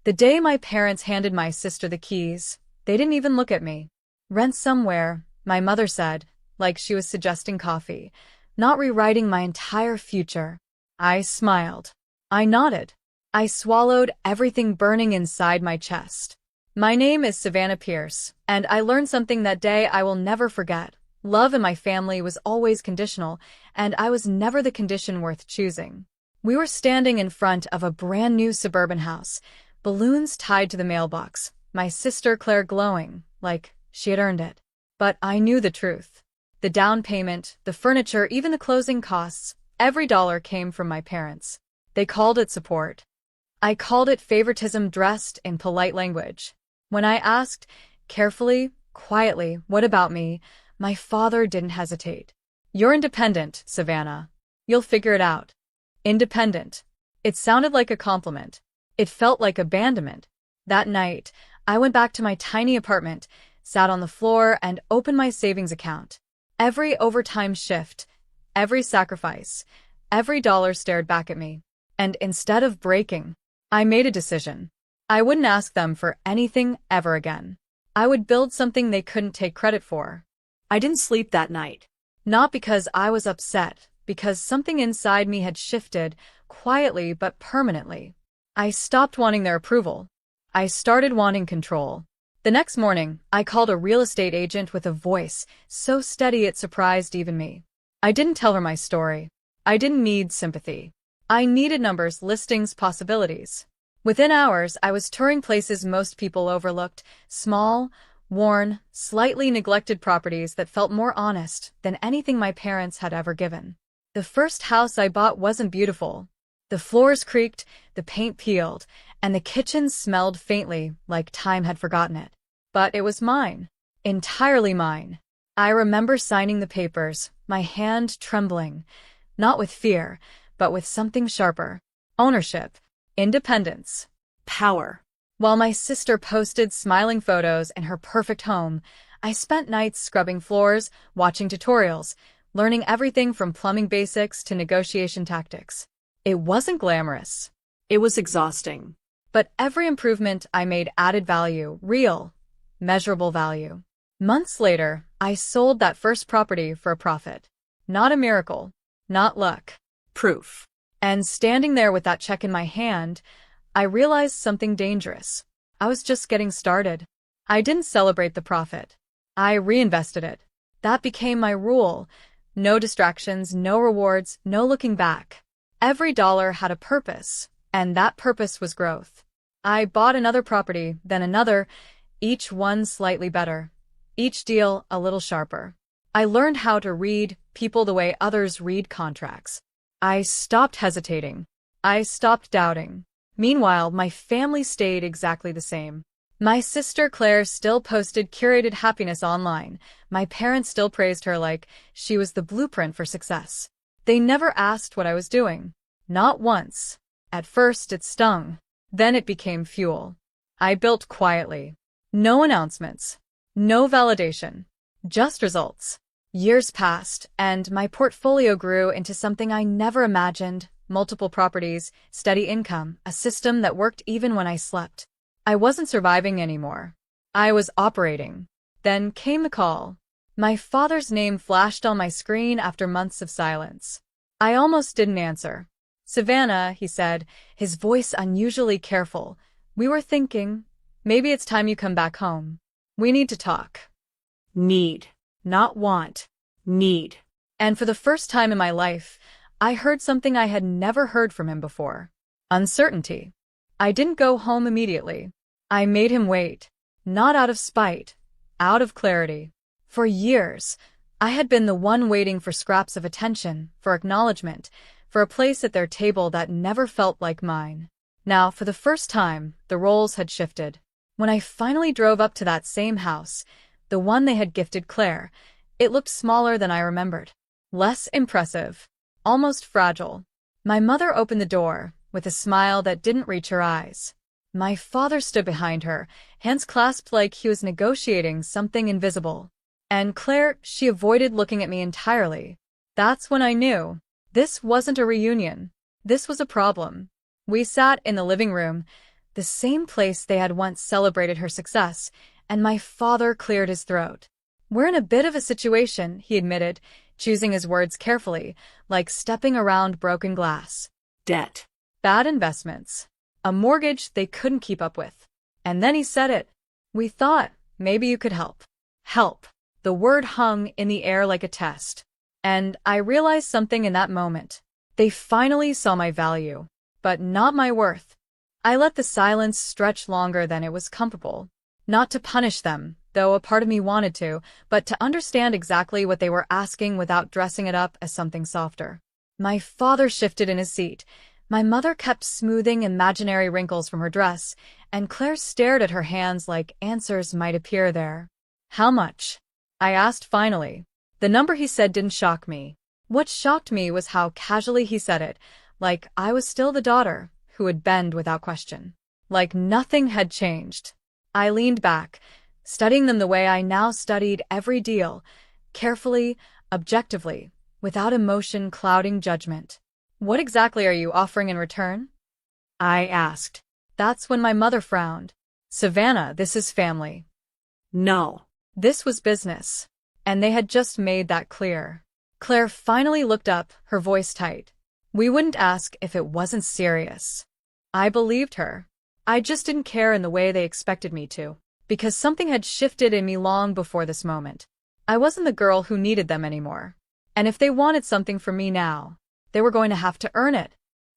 The day my parents handed my sister the keys, they didn't even look at me. Rent somewhere, my mother said, like she was suggesting coffee, not rewriting my entire future. I smiled. I nodded. I swallowed everything burning inside my chest. My name is Savannah Pierce, and I learned something that day I will never forget. Love in my family was always conditional, and I was never the condition worth choosing. We were standing in front of a brand new suburban house, balloons tied to the mailbox, my sister Claire glowing, like she had earned it. But I knew the truth. The down payment, the furniture, even the closing costs, every dollar came from my parents. They called it support. I called it favoritism dressed in polite language. When I asked, carefully, quietly, what about me, my father didn't hesitate. You're independent, Savannah. You'll figure it out. Independent. It sounded like a compliment. It felt like abandonment. That night, I went back to my tiny apartment, sat on the floor, and opened my savings account. Every overtime shift, every sacrifice, every dollar stared back at me. And instead of breaking, I made a decision. I wouldn't ask them for anything ever again. I would build something they couldn't take credit for. I didn't sleep that night. Not because I was upset, because something inside me had shifted, quietly but permanently. I stopped wanting their approval. I started wanting control. The next morning, I called a real estate agent with a voice so steady it surprised even me. I didn't tell her my story. I didn't need sympathy. I needed numbers, listings, possibilities. Within hours, I was touring places most people overlooked, small, worn, slightly neglected properties that felt more honest than anything my parents had ever given. The first house I bought wasn't beautiful. The floors creaked, the paint peeled, and the kitchen smelled faintly like time had forgotten it. But it was mine. Entirely mine. I remember signing the papers, my hand trembling, not with fear, but with something sharper. Ownership. Independence. Power. While my sister posted smiling photos in her perfect home, I spent nights scrubbing floors, watching tutorials, learning everything from plumbing basics to negotiation tactics. It wasn't glamorous. It was exhausting. But every improvement I made added value, real, measurable value. Months later, I sold that first property for a profit. Not a miracle. Not luck. Proof. And standing there with that check in my hand, I realized something dangerous. I was just getting started. I didn't celebrate the profit. I reinvested it. That became my rule. No distractions, no rewards, no looking back. Every dollar had a purpose, and that purpose was growth. I bought another property, then another, each one slightly better. Each deal a little sharper. I learned how to read people the way others read contracts. I stopped hesitating. I stopped doubting. Meanwhile, my family stayed exactly the same. My sister Claire still posted curated happiness online. My parents still praised her like she was the blueprint for success. They never asked what I was doing. Not once. At first it stung. Then it became fuel. I built quietly. No announcements. No validation. Just results. Years passed, and my portfolio grew into something I never imagined. Multiple properties, steady income, a system that worked even when I slept. I wasn't surviving anymore. I was operating. Then came the call. My father's name flashed on my screen after months of silence. I almost didn't answer. Savannah, he said, his voice unusually careful. We were thinking, maybe it's time you come back home. We need to talk. Need. Not want. Need. And for the first time in my life, I heard something I had never heard from him before. Uncertainty. I didn't go home immediately. I made him wait. Not out of spite. Out of clarity. For years, I had been the one waiting for scraps of attention, for acknowledgement, for a place at their table that never felt like mine. Now, for the first time, the roles had shifted. When I finally drove up to that same house, the one they had gifted Claire, it looked smaller than I remembered. Less impressive. Almost fragile. My mother opened the door, with a smile that didn't reach her eyes. My father stood behind her, hands clasped like he was negotiating something invisible. And Claire, she avoided looking at me entirely. That's when I knew. This wasn't a reunion. This was a problem. We sat in the living room, the same place they had once celebrated her success, and my father cleared his throat. "We're in a bit of a situation," he admitted, choosing his words carefully, like stepping around broken glass. "Debt. Bad investments. A mortgage they couldn't keep up with." And then he said it. "We thought maybe you could help." Help. The word hung in the air like a test. And I realized something in that moment. They finally saw my value, but not my worth. I let the silence stretch longer than it was comfortable. Not to punish them, though a part of me wanted to, but to understand exactly what they were asking without dressing it up as something softer. My father shifted in his seat. My mother kept smoothing imaginary wrinkles from her dress, and Claire stared at her hands like answers might appear there. "How much?" I asked finally. The number he said didn't shock me. What shocked me was how casually he said it, like I was still the daughter who would bend without question. Like nothing had changed. I leaned back, studying them the way I now studied every deal, carefully, objectively, without emotion clouding judgment. "What exactly are you offering in return?" I asked. That's when my mother frowned. "Savannah, this is family." "No." This was business. And they had just made that clear. Claire finally looked up, her voice tight. "We wouldn't ask if it wasn't serious." I believed her. I just didn't care in the way they expected me to, because something had shifted in me long before this moment. I wasn't the girl who needed them anymore. And if they wanted something from me now, they were going to have to earn it.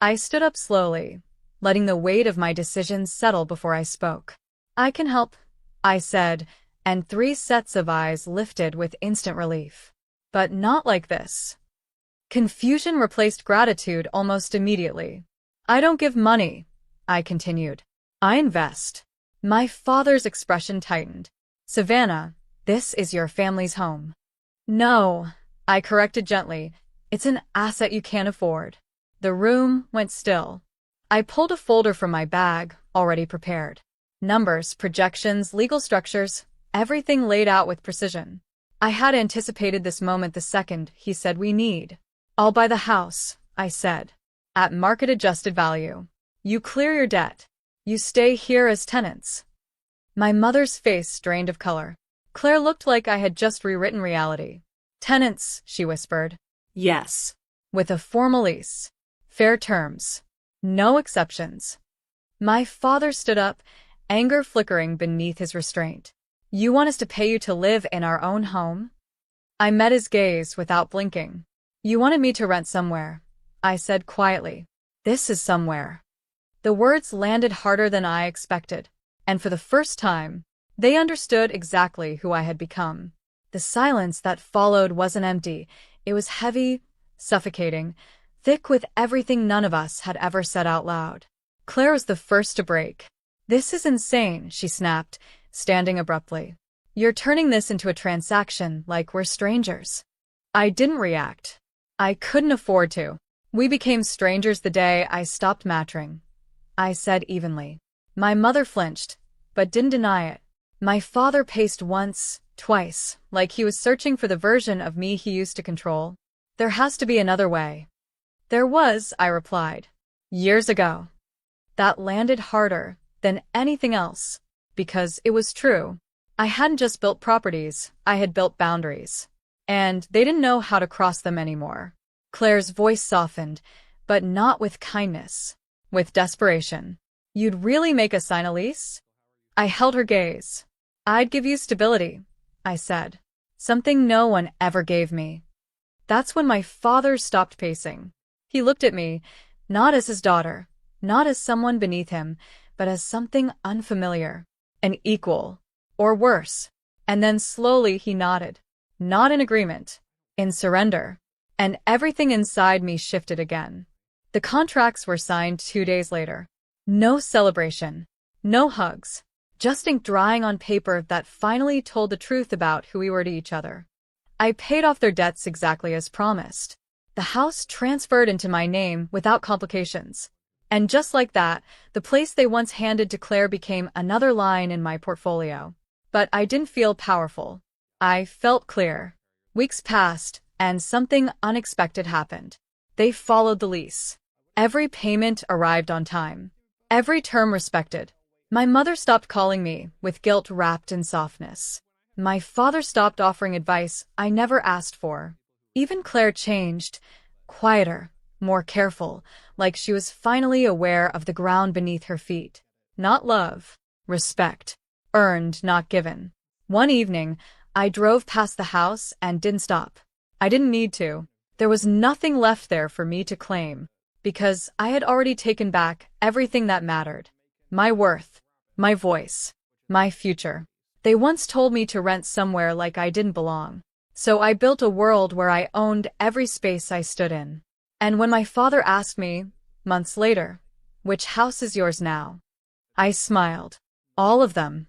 I stood up slowly, letting the weight of my decisions settle before I spoke. "I can help," I said, and 3 sets of eyes lifted with instant relief. But not like this. Confusion replaced gratitude almost immediately. "I don't give money," I continued. "I invest." My father's expression tightened. "Savannah, this is your family's home." "No," I corrected gently. "It's an asset you can't afford." The room went still. I pulled a folder from my bag, already prepared. Numbers, projections, legal structures, everything laid out with precision. I had anticipated this moment the second he said we need. "I'll buy the house," I said. "At market-adjusted value. You clear your debt. You stay here as tenants." My mother's face drained of color. Claire looked like I had just rewritten reality. "Tenants," she whispered. "Yes." "With a formal lease. Fair terms. No exceptions." My father stood up, anger flickering beneath his restraint. "You want us to pay you to live in our own home?" I met his gaze without blinking. "You wanted me to rent somewhere," I said quietly. "This is somewhere." The words landed harder than I expected, and for the first time, they understood exactly who I had become. The silence that followed wasn't empty. It was heavy, suffocating, thick with everything none of us had ever said out loud. Claire was the first to break. "This is insane," she snapped, standing abruptly. "You're turning this into a transaction like we're strangers." I didn't react. I couldn't afford to. "We became strangers the day I stopped matching," I said evenly. My mother flinched, but didn't deny it. My father paced once, twice, like he was searching for the version of me he used to control. "There has to be another way." "There was," I replied. "Years ago." That landed harder than anything else, because it was true. I hadn't just built properties, I had built boundaries. And they didn't know how to cross them anymore. Claire's voice softened, but not with kindness, with desperation. "You'd really make us sign a lease?" I held her gaze. "I'd give you stability," I said. "Something no one ever gave me." That's when my father stopped pacing. He looked at me, not as his daughter, not as someone beneath him, but as something unfamiliar. An equal. Or worse. And then slowly he nodded. Not in agreement. In surrender. And everything inside me shifted again. The contracts were signed 2 days later. No celebration. No hugs. Just ink drying on paper that finally told the truth about who we were to each other. I paid off their debts exactly as promised. The house transferred into my name without complications. And just like that, the place they once handed to Claire became another line in my portfolio. But I didn't feel powerful. I felt clear. Weeks passed, and something unexpected happened. They followed the lease. Every payment arrived on time. Every term respected. My mother stopped calling me, with guilt wrapped in softness. My father stopped offering advice I never asked for. Even Claire changed, quieter, more careful, like she was finally aware of the ground beneath her feet. Not love, respect. Earned, not given. One evening, I drove past the house and didn't stop. I didn't need to. There was nothing left there for me to claim, because I had already taken back everything that mattered. My worth, my voice, my future. They once told me to rent somewhere like I didn't belong. So I built a world where I owned every space I stood in. And when my father asked me, months later, which house is yours now? I smiled. All of them.